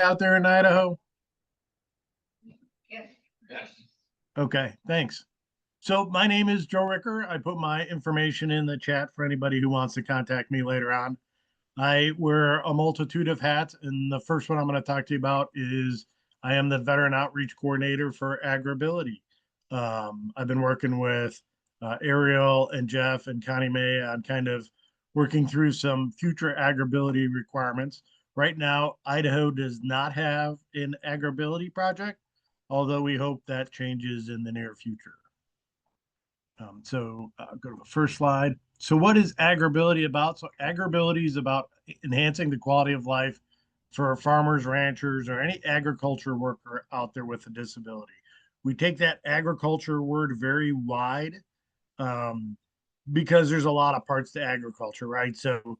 out there in Idaho? Yes. Yes. Okay, thanks. So my name is Joe Ricker. I put my information in the chat for anybody who wants to contact me later on. I wear a multitude of hats, and the first one I'm going to talk to you about is I am the Veteran Outreach Coordinator for AgrAbility. I've been working with Ariel and Jeff and Connie Mae on kind of working through some future AgrAbility requirements. Right now, Idaho does not have an AgrAbility project, although we hope that changes in the near future. Go to the first slide. So what is AgrAbility about? So AgrAbility is about enhancing the quality of life for farmers, ranchers, or any agriculture worker out there with a disability. We take that agriculture word very wide, um, because there's a lot of parts to agriculture, right? So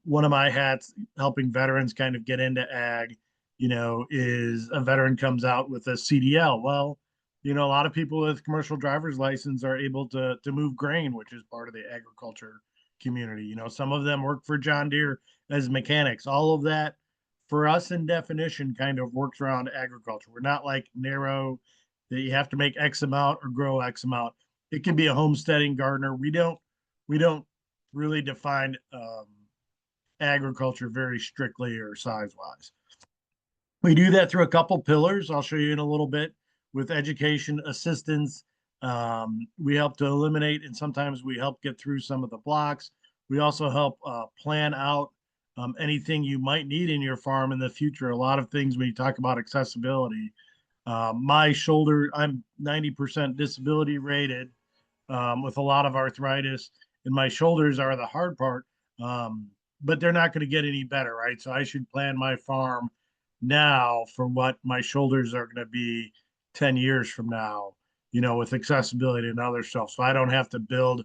one of my hats helping veterans kind of get into ag, is a veteran comes out with a CDL. Well, a lot of people with commercial driver's license are able to move grain, which is part of the agriculture community. Some of them work for John Deere as mechanics. All of that for us in definition kind of works around agriculture. We're not like narrow that you have to make X amount or grow X amount. It can be a homesteading gardener. We don't really define agriculture very strictly or size wise. We do that through a couple pillars. I'll show you in a little bit with education assistance. We help to eliminate and sometimes we help get through some of the blocks. We also help plan out anything you might need in your farm in the future. A lot of things when you talk about accessibility. My shoulder, I'm 90% disability rated with a lot of arthritis, and my shoulders are the hard part. But they're not going to get any better, right? So I should plan my farm now for what my shoulders are going to be 10 years from now, with accessibility and other stuff. So I don't have to build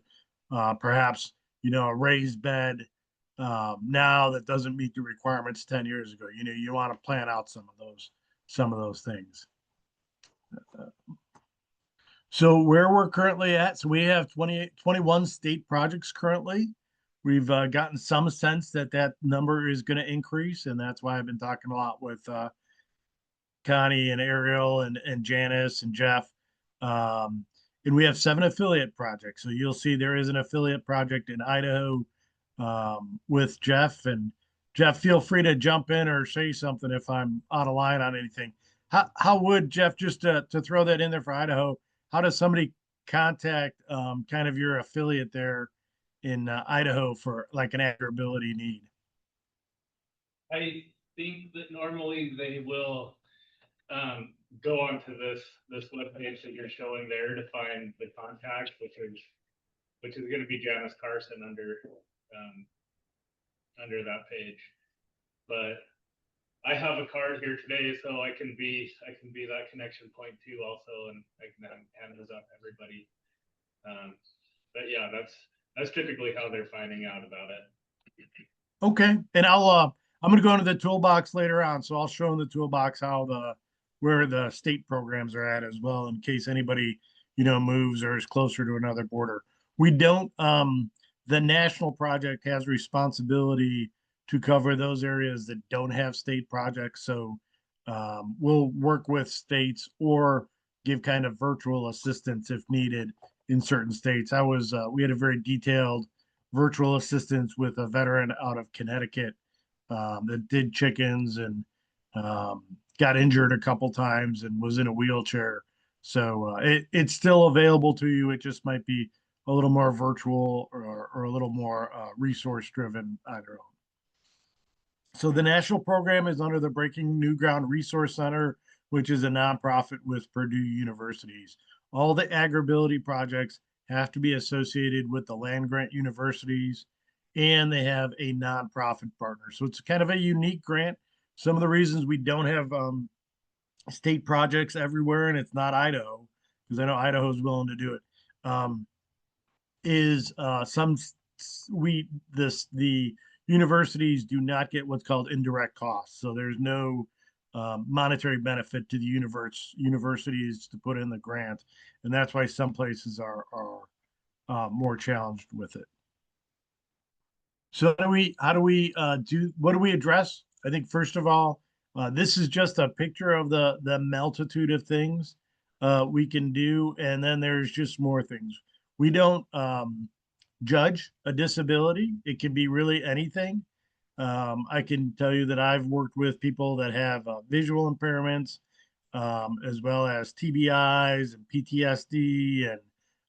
perhaps, a raised bed now that doesn't meet the requirements 10 years ago. You want to plan out some of those things. So where we're currently at, so we have 21 state projects currently. We've gotten some sense that number is going to increase, and that's why I've been talking a lot with Connie and Ariel and Janice and Jeff. And we have 7 affiliate projects. So you'll see there is an affiliate project in Idaho with Jeff. And Jeff, feel free to jump in or say something if I'm out of line on anything. How would, Jeff, just to throw that in there for Idaho, how does somebody contact kind of your affiliate there in Idaho for like an AgrAbility need? I think that normally they will go onto this web page that you're showing there to find the contact, which is going to be Janice Carson under that page. But I have a card here today, so I can be that connection point too, also, and I can hand those out to everybody. But yeah, that's typically how they're finding out about it. Okay, and I'm going to go into the toolbox later on, so I'll show in the toolbox where the state programs are at as well, in case anybody moves or is closer to another border. We don't. The national project has responsibility to cover those areas that don't have state projects. So we'll work with states or give kind of virtual assistance if needed in certain states. We had a very detailed virtual assistance with a veteran out of Connecticut that did chickens and got injured a couple times and was in a wheelchair. So it's still available to you. It just might be a little more virtual or a little more resource driven either. So the national program is under the Breaking New Ground Resource Center, which is a nonprofit with Purdue universities. All the AgrAbility projects have to be associated with the land grant universities, and they have a nonprofit partner. So it's kind of a unique grant. Some of the reasons we don't have state projects everywhere, and it's not Idaho, because I know Idaho is willing to do it, is the universities do not get what's called indirect costs. So there's no monetary benefit to the universities to put in the grant, and that's why some places are more challenged with it. So what do we address? I think first of all, This is just a picture of the multitude of things we can do, and then there's just more things. We don't judge a disability. It can be really anything. I can tell you that I've worked with people that have visual impairments, as well as TBIs and PTSD and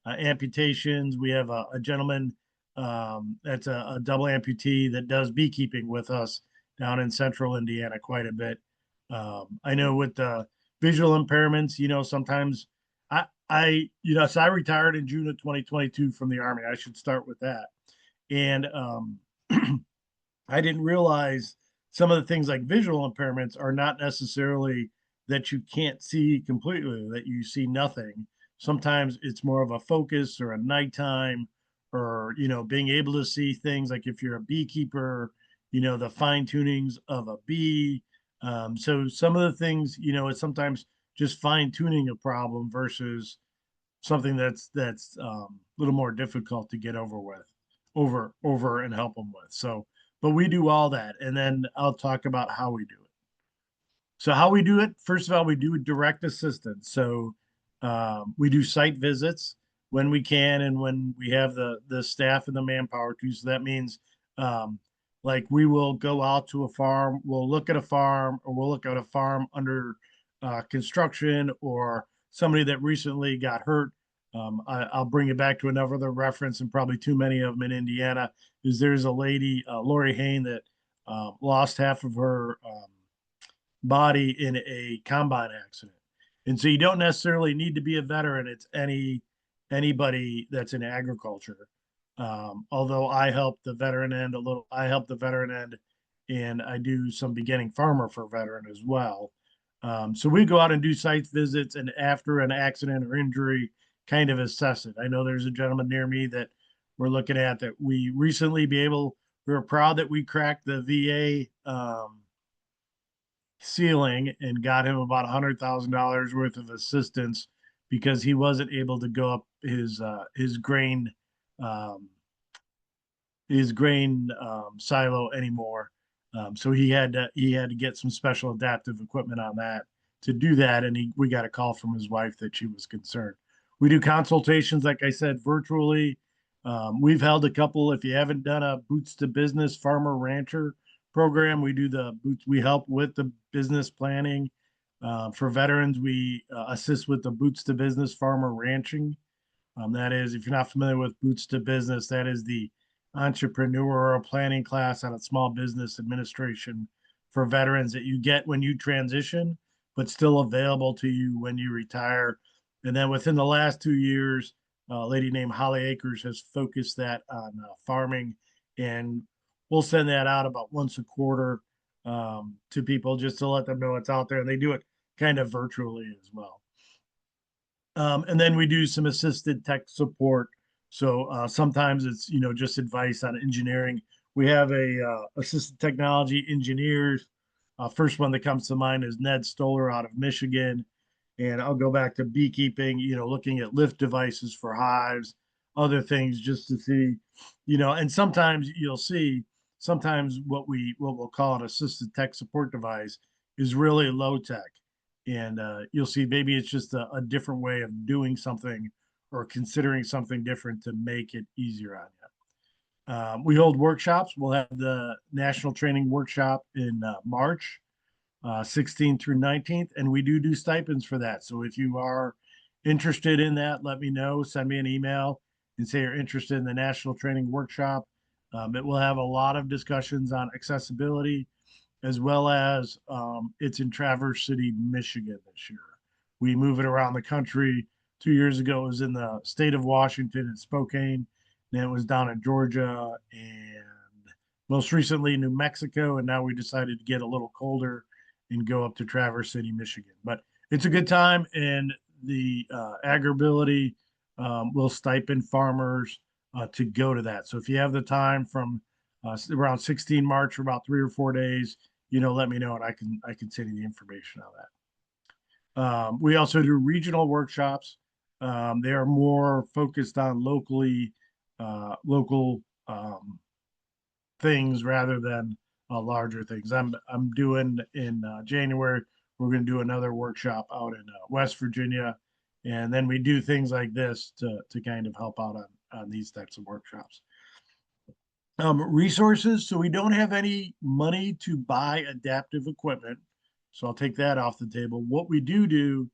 amputations. We have a gentleman that's a double amputee that does beekeeping with us down in central Indiana quite a bit. I know with the visual impairments, sometimes so I retired in June of 2022 from the Army. I should start with that. And I didn't realize some of the things like visual impairments are not necessarily that you can't see completely, that you see nothing. Sometimes it's more of a focus or a nighttime or, being able to see things like if you're a beekeeper, the fine tunings of a bee. So some of the things, it's sometimes just fine tuning a problem versus something that's a little more difficult to get over and help them with. So, but we do all that, and then I'll talk about how we do it. So how we do it, first of all, we do direct assistance. So we do site visits when we can and when we have the staff and the manpower to. So that means um, like we will go out to a farm, we'll look at a farm, or we'll look at a farm under construction or somebody that recently got hurt. I'll bring it back to another reference, and probably too many of them in Indiana. Is there's a lady, Lori Hain, that lost half of her body in a combine accident. And so you don't necessarily need to be a veteran. It's anybody that's in agriculture. Although I help the veteran end a little, I help the veteran end, and I do some beginning farmer for veteran as well. So we go out and do site visits, and after an accident or injury, kind of assess it. I know there's a gentleman near me that we're looking at that we recently be able. We were proud that we cracked the VA ceiling and got him about $100,000 worth of assistance because he wasn't able to go up um, his grain silo anymore. So he had to get some special adaptive equipment on that to do that, and we got a call from his wife that she was concerned. We do consultations, like I said, virtually. We've held a couple. If you haven't done a Boots to Business Farmer Rancher program, we do the boots. We help with the business planning. For veterans, we assist with the Boots to Business Farmer Ranching. That is, if you're not familiar with Boots to Business, that is the entrepreneurial planning class on a small business administration for veterans that you get when you transition, but still available to you when you retire. And then within the last 2 years, a lady named Holly Akers has focused that on farming, and we'll send that out about once a quarter to people just to let them know it's out there. And they do it kind of virtually as well. And then we do some assisted tech support. So sometimes it's just advice on engineering. We have a assisted technology engineers. First one that comes to mind is Ned Stoller out of Michigan, and I'll go back to beekeeping. Looking at lift devices for hives, other things just to see, And sometimes you'll see sometimes what we'll call an assisted tech support device is really low tech, and you'll see maybe it's just a different way of doing something or considering something different to make it easier on you. We hold workshops. We'll have the national training workshop in March 16th through 19th, and we do stipends for that. So if you are interested in that, let me know. Send me an email and say you're interested in the national training workshop. It will have a lot of discussions on accessibility, as well as it's in Traverse City, Michigan this year. We move it around the country. 2 years ago, it was in the state of Washington in Spokane. Then it was down in Georgia and most recently New Mexico. And now we decided to get a little colder and go up to Traverse City, Michigan. But it's a good time, and the AgrAbility will stipend farmers to go to that. So if you have the time from around 16 March for about 3 or 4 days, let me know and I can send you the information on that. We also do regional workshops. They are more focused on local things rather than larger things. I'm doing in January. We're going to do another workshop out in West Virginia, and then we do things like this to kind of help out on these types of workshops. Resources. So we don't have any money to buy adaptive equipment. So I'll take that off the table. What we do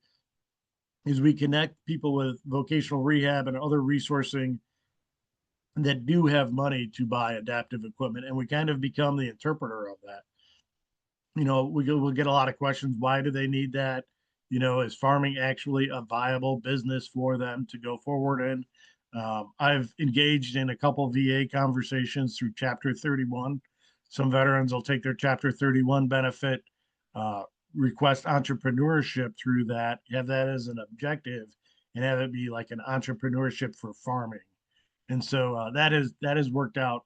is we connect people with vocational rehab and other resourcing that do have money to buy adaptive equipment, and we kind of become the interpreter of that. We'll get a lot of questions. Why do they need that? Is farming actually a viable business for them to go forward in? I've engaged in a couple VA conversations through Chapter 31. Some veterans will take their Chapter 31 benefit, uh, request entrepreneurship through that, have that as an objective, and have it be like an entrepreneurship for farming. And so that has worked out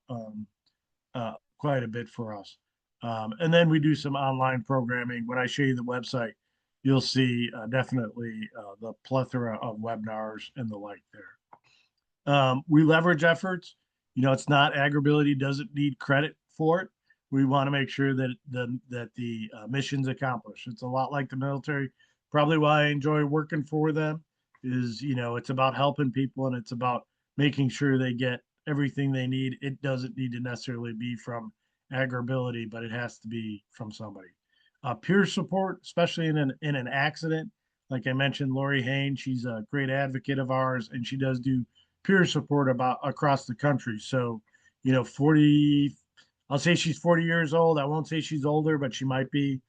quite a bit for us. And then we do some online programming. When I show you the website, you'll see definitely the plethora of webinars and the like there. We leverage efforts. It's not AgrAbility doesn't need credit for it. We want to make sure that the mission's accomplished. It's a lot like the military. Probably why I enjoy working for them is it's about helping people, and it's about making sure they get everything they need. It doesn't need to necessarily be from AgrAbility, but it has to be from somebody. Peer support, especially in an accident. Like I mentioned, Lori Hain, she's a great advocate of ours, and she does do peer support about across the country. So, 40, I'll say she's 40 years old. I won't say she's older, but she might be.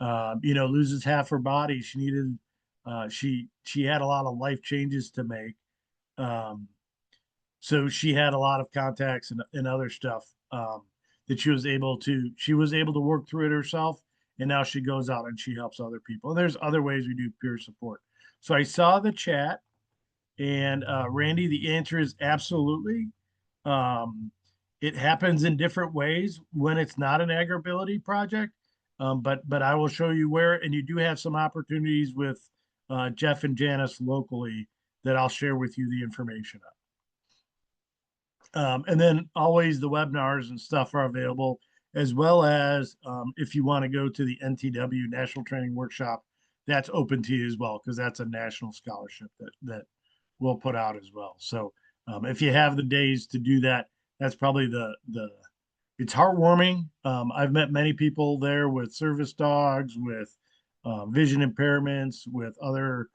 Loses half her body. She had a lot of life changes to make. Um, so she had a lot of contacts and other stuff that she was able to work through it herself, and now she goes out and she helps other people. And there's other ways we do peer support. So I saw the chat, and Randy, the answer is absolutely. um, it happens in different ways when it's not an AgrAbility project, but I will show you where, and you do have some opportunities with Jeff and Janice locally that I'll share with you the information on. And then always the webinars and stuff are available, as well as if you want to go to the NTW National Training Workshop, that's open to you as well, because that's a national scholarship that we'll put out as well. So if you have the days to do that, that's probably it's heartwarming. I've met many people there with service dogs, with vision impairments, with other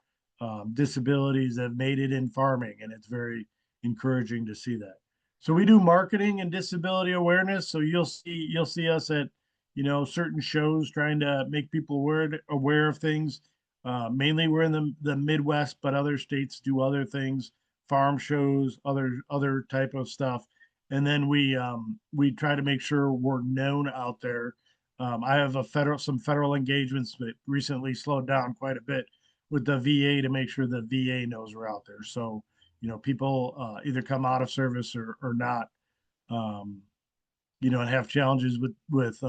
disabilities that have made it in farming, and it's very encouraging to see that. So we do marketing and disability awareness. So you'll see us at certain shows trying to make people aware of things. Mainly we're in the Midwest, but other states do other things, farm shows, other type of stuff. And then we try to make sure we're known out there. I have some federal engagements that recently slowed down quite a bit with the VA to make sure the VA knows we're out there. So people either come out of service or not, um, and have challenges with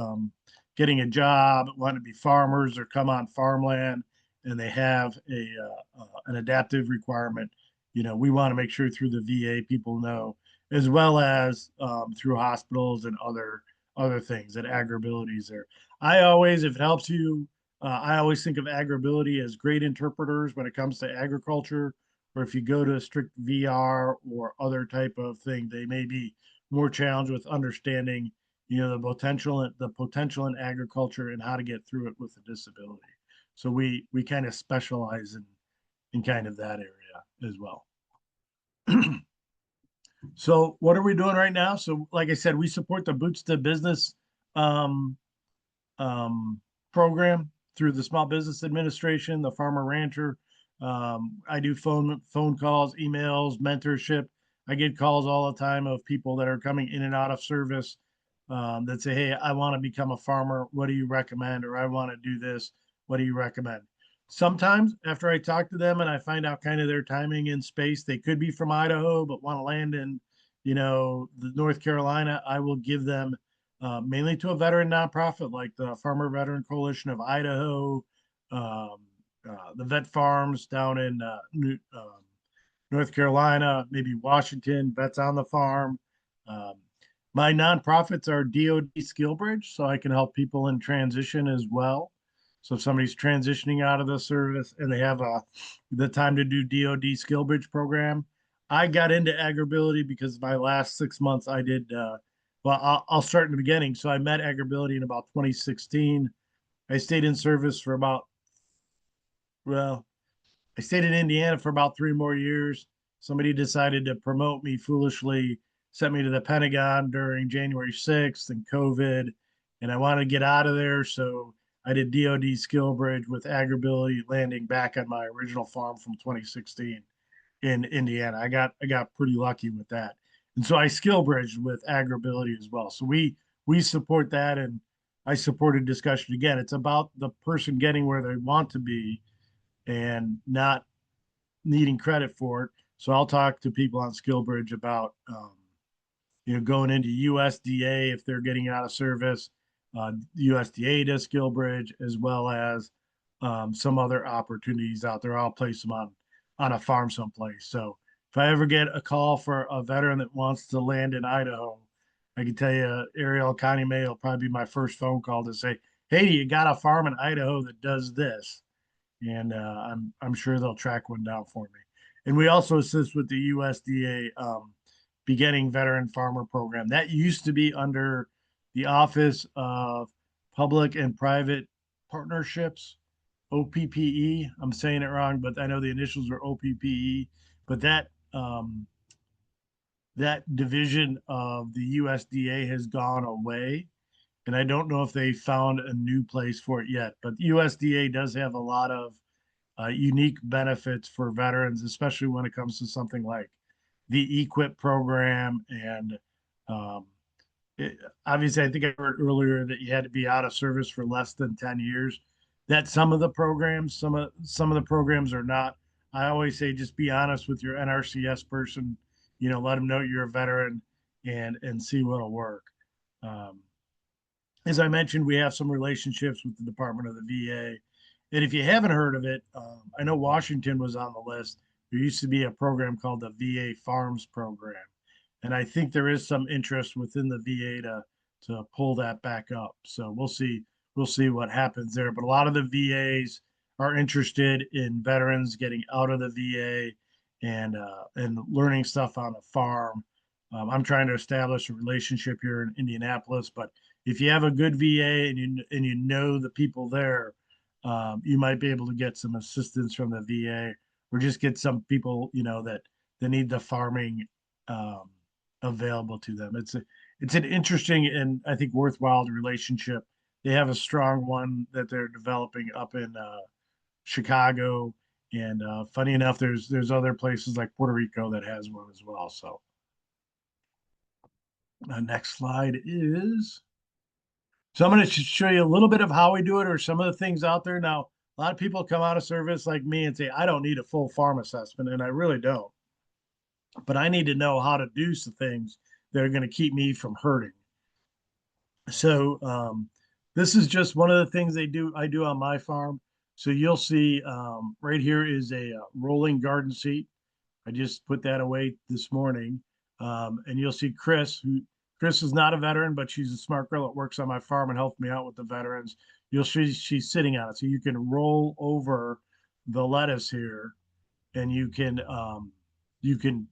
getting a job, want to be farmers or come on farmland, and they have an adaptive requirement. We want to make sure through the VA people know, as well as through hospitals and other things that AgrAbility is there. If it helps you, I always think of AgrAbility as great interpreters when it comes to agriculture. Or if you go to a strict VR or other type of thing, they may be more challenged with understanding, the potential in agriculture and how to get through it with a disability. So we kind of specialize in kind of that area as well. So what are we doing right now? So like I said, we support the Boots to Business um, program through the Small Business Administration, the Farmer Rancher. I do phone calls, emails, mentorship. I get calls all the time of people that are coming in and out of service that say, "Hey, I want to become a farmer. What do you recommend?" Or "I want to do this. What do you recommend?" Sometimes after I talk to them and I find out kind of their timing in space, they could be from Idaho but want to land in, the North Carolina. I will give them mainly to a veteran nonprofit like the Farmer Veteran Coalition of Idaho, um, the vet farms down in North Carolina, maybe Washington, Vets on the Farm. Um, My nonprofits are DoD Skill Bridge, so I can help people in transition as well. So if somebody's transitioning out of the service and they have the time to do DoD Skill Bridge program, I got into AgrAbility because my last 6 months I did. Well, I'll start in the beginning. So I met AgrAbility in about 2016. I stayed in service for about, well, I stayed in Indiana for about 3 more years. Somebody decided to promote me foolishly, sent me to the Pentagon during January 6th and COVID, and I wanted to get out of there. So I did DoD Skill Bridge with AgrAbility, landing back on my original farm from 2016 in Indiana. I got pretty lucky with that, and so I skill bridged with AgrAbility as well. So we support that, and I supported discussion again. It's about the person getting where they want to be and not needing credit for it. So I'll talk to people on SkillBridge about going into USDA if they're getting out of service, USDA to SkillBridge, as well as some other opportunities out there. I'll place them on a farm someplace. So if I ever get a call for a veteran that wants to land in Idaho, I can tell you Ariel County May will probably be my first phone call to say, "Hey, you got a farm in Idaho that does this?" And I'm sure they'll track one down for me. And we also assist with the USDA Beginning Veteran Farmer Program. That used to be under the Office of Public and Private Partnerships, OPPE. I'm saying it wrong, but I know the initials are OPPE. But that division of the USDA has gone away, and I don't know if they found a new place for it yet. But USDA does have a lot of unique benefits for veterans, especially when it comes to something like the EQIP program. And um, it, obviously, I think I heard earlier that you had to be out of service for less than 10 years. That some of the programs are not. I always say just be honest with your NRCS person. Let them know you're a veteran and see what'll work. Um, as I mentioned, we have some relationships with the Department of the VA. And if you haven't heard of it, I know Washington was on the list. There used to be a program called the VA Farms Program. And I think there is some interest within the VA to pull that back up. So we'll see what happens there. But a lot of the VAs are interested in veterans getting out of the VA and learning stuff on a farm. I'm trying to establish a relationship here in Indianapolis, but if you have a good VA and you know the people there, you might be able to get some assistance from the VA, or just get some people that need the farming um, available to them. It's an interesting and I think worthwhile relationship. They have a strong one that they're developing up in Chicago, and funny enough, there's other places like Puerto Rico that has one as well. So next slide is. So I'm going to show you a little bit of how we do it, or some of the things out there. Now, a lot of people come out of service like me and say, I don't need a full farm assessment, and I really don't. But I need to know how to do some things that are going to keep me from hurting. So this is just one of the things I do on my farm. So you'll see right here is a rolling garden seat. I just put that away this morning. And you'll see Chris is not a veteran, but she's a smart girl that works on my farm and helps me out with the veterans. You'll see she's sitting on it. So you can roll over the lettuce here, and you can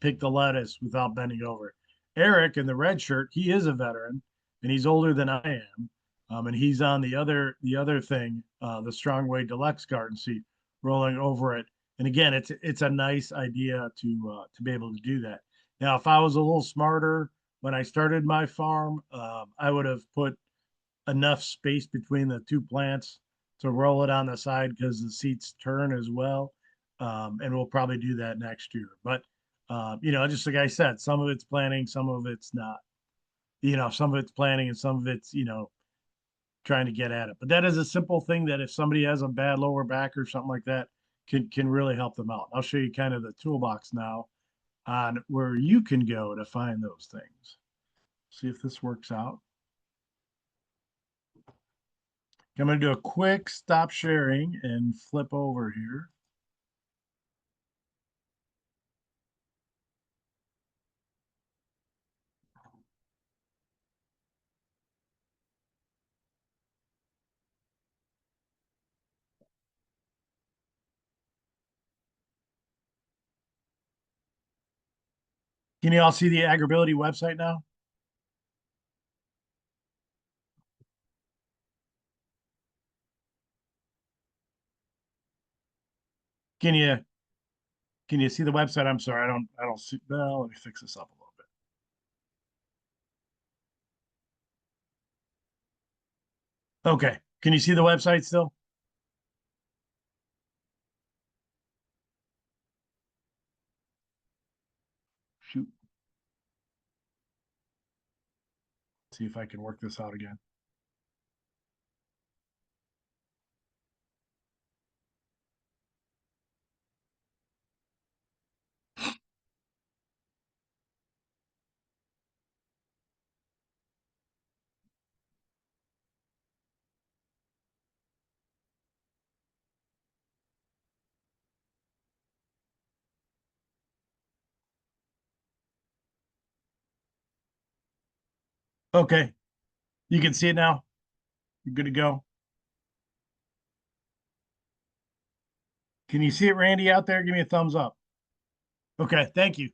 pick the lettuce without bending over. Eric in the red shirt, he is a veteran and he's older than I am. And he's on the other thing, the Strongway Deluxe garden seat, rolling over it. And again, it's a nice idea to be able to do that. Now, if I was a little smarter when I started my farm, I would have put enough space between the two plants to roll it on the side because the seats turn as well. And we'll probably do that next year. But just like I said, some of it's planning, some of it's not. Some of it's planning and some of it's trying to get at it. But that is a simple thing that if somebody has a bad lower back or something like that, can really help them out. I'll show you kind of the toolbox now on where you can go to find those things. See if this works out. I'm going to do a quick stop sharing and flip over here. Can you all see the AgrAbility website now? Can you can you see the website? I'm sorry, I don't see. Well, let me fix this up a little bit. Okay. Can you see the website still? Shoot. See if I can work this out again. Okay. You can see it now. You're good to go. Can you see it, Randy, out there? Give me a thumbs up. Okay, thank you.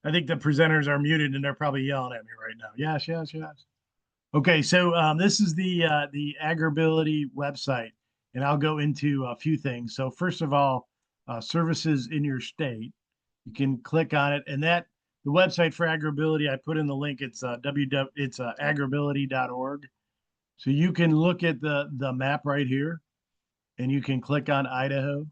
I think the presenters are muted and they're probably yelling at me right now. Yes, yes, yes. Okay, so this is the AgrAbility website, and I'll go into a few things. So first of all, services in your state. You can click on it, and that the website for AgrAbility, I put in the link. It's it's agrability.org. So you can look at the map right here, and you can click on Idaho,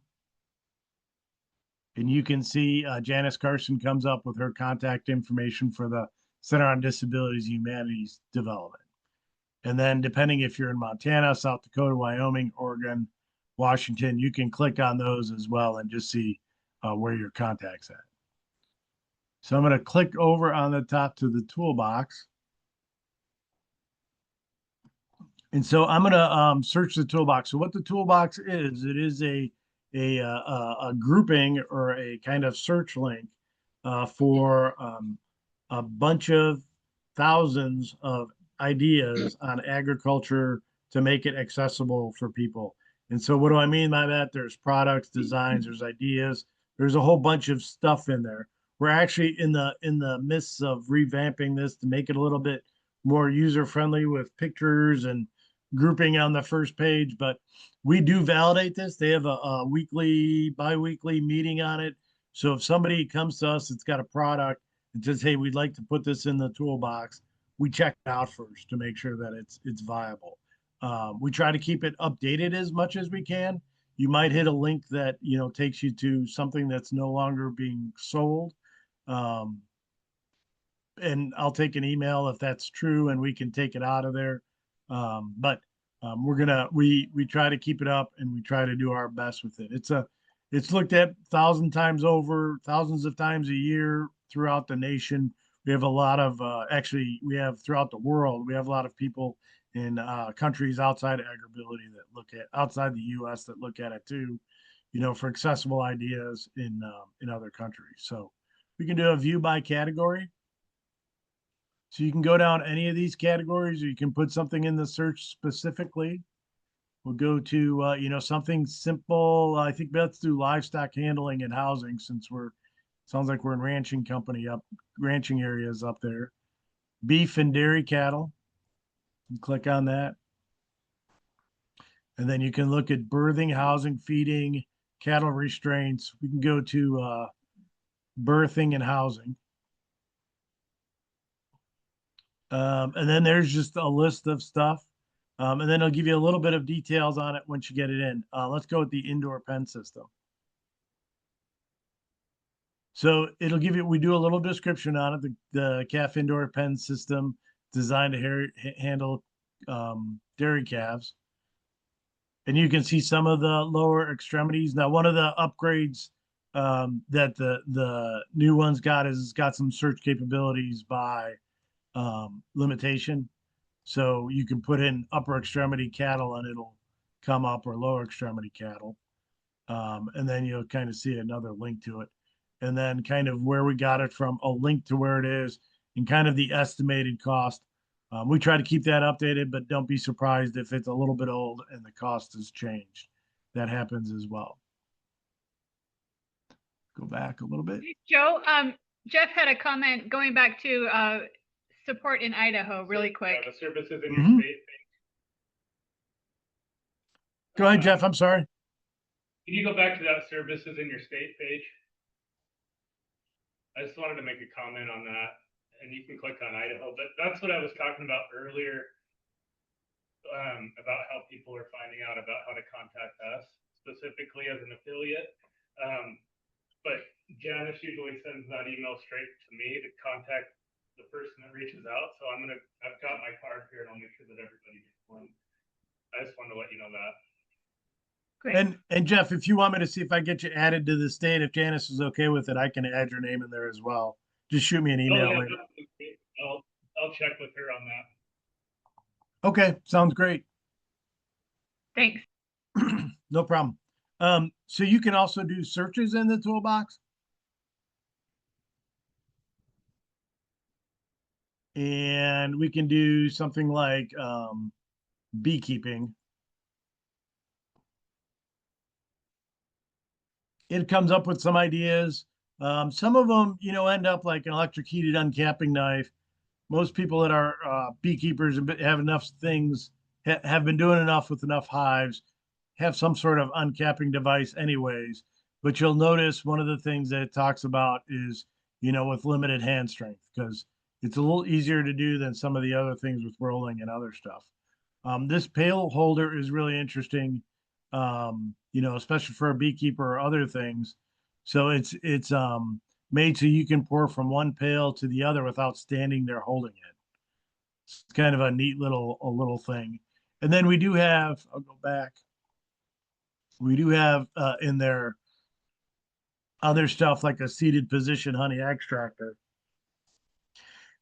and you can see Janice Carson comes up with her contact information for the Center on Disabilities Humanities Development. And then depending if you're in Montana, South Dakota, Wyoming, Oregon, Washington, you can click on those as well and just see where your contact's at. So I'm going to click over on the top to the toolbox. And so I'm going to search the toolbox. So what the toolbox is, it is a grouping or a kind of search link for a bunch of thousands of ideas on agriculture to make it accessible for people. And so what do I mean by that? There's products, designs, there's ideas, there's a whole bunch of stuff in there. We're actually in the midst of revamping this to make it a little bit more user friendly with pictures and grouping on the first page, but we do validate this. They have a weekly, bi-weekly meeting on it. So if somebody comes to us that's got a product and says, "Hey, we'd like to put this in the toolbox," we check it out first to make sure that it's viable. We try to keep it updated as much as we can. You might hit a link that takes you to something that's no longer being sold. Um, and I'll take an email if that's true, and we can take it out of there. But we try to keep it up, and we try to do our best with it. It's looked at 1,000 times over, thousands of times a year throughout the nation. We have a lot of actually we have throughout the world. We have a lot of people in countries outside of AgrAbility that look at outside the U.S. that look at it too, for accessible ideas in other countries. So we can do a view by category. So you can go down any of these categories, or you can put something in the search specifically. We'll go to, something simple. I think let's do livestock handling and housing since sounds like we're in ranching areas up there. Beef and dairy cattle. You click on that. And then you can look at birthing, housing, feeding, cattle restraints. We can go to birthing and housing. And then there's just a list of stuff. And then it'll give you a little bit of details on it once you get it in. Let's go with the indoor pen system. So it'll give you, we do a little description on it. The calf indoor pen system designed to handle dairy calves. And you can see some of the lower extremities. Now, one of the upgrades that the new one's got is it's got some search capabilities by limitation. So you can put in upper extremity cattle and it'll come up, or lower extremity cattle. And then you'll kind of see another link to it. And then kind of where we got it from, a link to where it is, and kind of the estimated cost. We try to keep that updated, but don't be surprised if it's a little bit old and the cost has changed. That happens as well. Go back a little bit. Joe, Jeff had a comment going back to support in Idaho really quick. The services in Mhm. your state. Go ahead, Jeff. I'm sorry. Can you go back to that services in your state page? I just wanted to make a comment on that, and you can click on Idaho, but that's what I was talking about earlier, about how people are finding out about how to contact us specifically as an affiliate. But Janice usually sends that email straight to me to contact the person that reaches out. So I've got my card here and I'll make sure that everybody gets one. I just wanted to let you know that. Great. And Jeff, if you want me to see if I get you added to the state, if Janice is okay with it, I can add your name in there as well. Just shoot me an email later. I'll check with her on that. Okay, sounds great. Thanks. No problem. So you can also do searches in the toolbox. And we can do something like beekeeping. It comes up with some ideas. Some of them, end up like an electric heated uncapping knife. Most people that are beekeepers have enough things, have been doing enough with enough hives, have some sort of uncapping device anyways. But you'll notice one of the things that it talks about is, with limited hand strength, because it's a little easier to do than some of the other things with rolling and other stuff. This pail holder is really interesting, especially for a beekeeper or other things. So it's made so you can pour from one pail to the other without standing there holding it. It's kind of a neat little thing. And then we do have, I'll go back. We do have in there other stuff like a seated position honey extractor.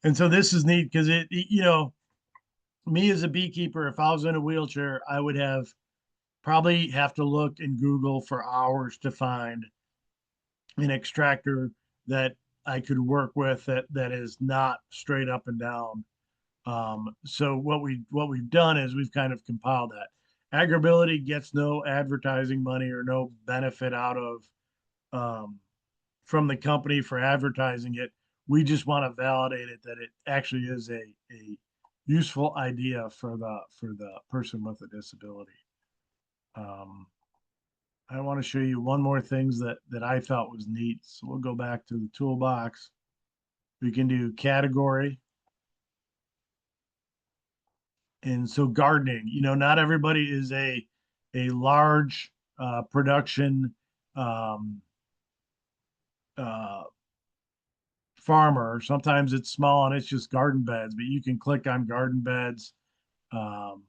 And so this is neat because me as a beekeeper, if I was in a wheelchair, I would probably have to look in Google for hours to find an extractor that I could work with that is not straight up and down. So what we've done is we've kind of compiled that. AgrAbility gets no advertising money or no benefit out of from the company for advertising it. We just want to validate it that it actually is a useful idea for the person with a disability. I want to show you one more things that I thought was neat. So we'll go back to the toolbox. We can do category. And so gardening, not everybody is a large production uh, farmer. Sometimes it's small and it's just garden beds, but you can click on garden beds, um,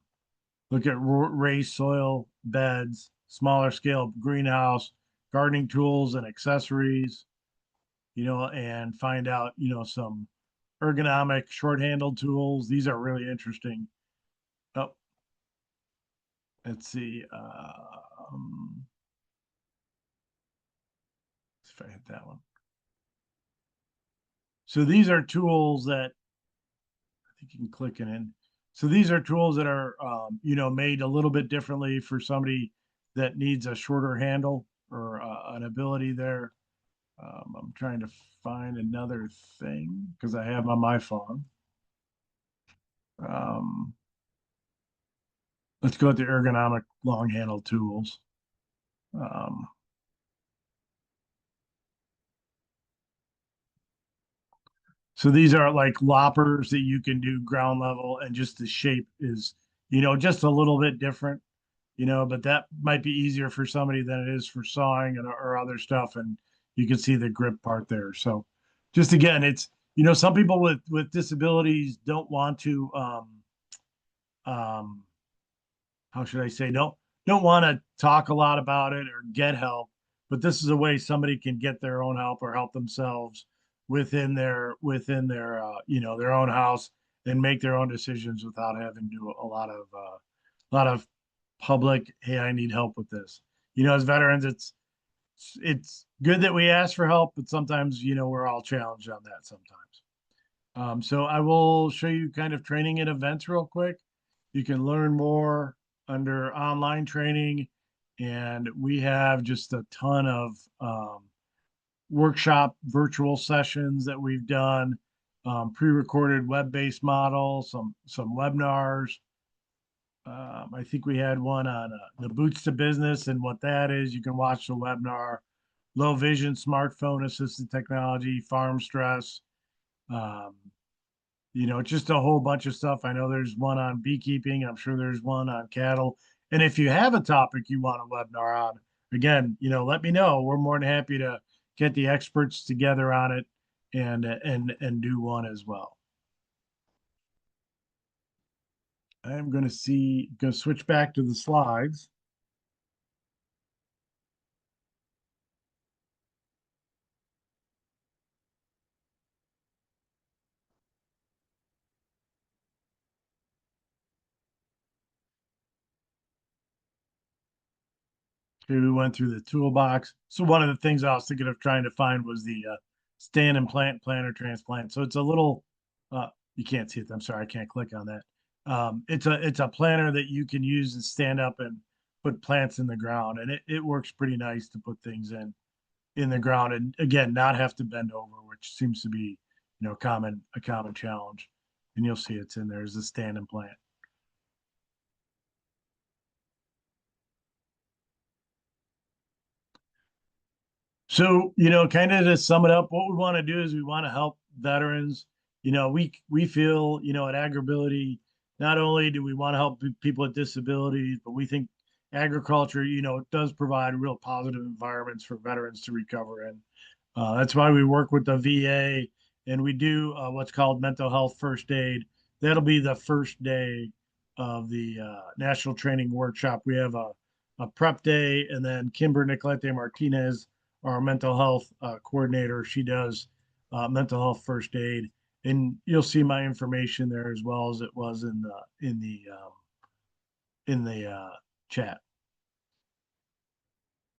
look at raised soil beds, smaller scale greenhouse, gardening tools and accessories, and find out, some ergonomic short-handled tools. These are really interesting. Oh, let's see. If I hit that one. So these are tools that I think you can click it in. So these are tools that are, made a little bit differently for somebody that needs a shorter handle or an ability there. I'm trying to find another thing because I have on my phone. Let's go with the ergonomic long handle tools. So these are like loppers that you can do ground level, and just the shape is, just a little bit different, but that might be easier for somebody than it is for sawing or other stuff. And you can see the grip part there. So just again, it's, some people with disabilities don't want to, um, how should I say, don't want to talk a lot about it or get help, but this is a way somebody can get their own help or help themselves within their their own house and make their own decisions without having to do a lot of public, hey, I need help with this. As veterans, it's good that we ask for help, but sometimes, we're all challenged on that sometimes. So I will show you kind of training and events real quick. You can learn more under online training, and we have just a ton of workshop virtual sessions that we've done, pre-recorded web-based models, some webinars. I think we had one on the boots to business and what that is. You can watch the webinar. Low vision smartphone assisted technology, farm stress. Um, just a whole bunch of stuff. I know there's one on beekeeping. I'm sure there's one on cattle. And if you have a topic you want a webinar on, again, let me know. We're more than happy to get the experts together on it and do one as well. I'm going to switch back to the slides. We went through the toolbox. So one of the things I was thinking of trying to find was the stand and plant planter transplant. So it's a little you can't see it. I'm sorry, I can't click on that. It's a planter that you can use and stand up and put plants in the ground, and it works pretty nice to put things in the ground, and again, not have to bend over, which seems to be a common challenge. And you'll see it's in there as a stand and plant. So, kind of to sum it up, what we want to do is we want to help veterans. We feel, at AgrAbility, not only do we want to help people with disabilities, but we think agriculture, it does provide real positive environments for veterans to recover in. That's why we work with the VA and we do what's called mental health first aid. That'll be the first day of the national training workshop. We have a prep day, and then Kimber Nicolete Martinez, our mental health coordinator, she does mental health first aid, and you'll see my information there as well as it was in the chat.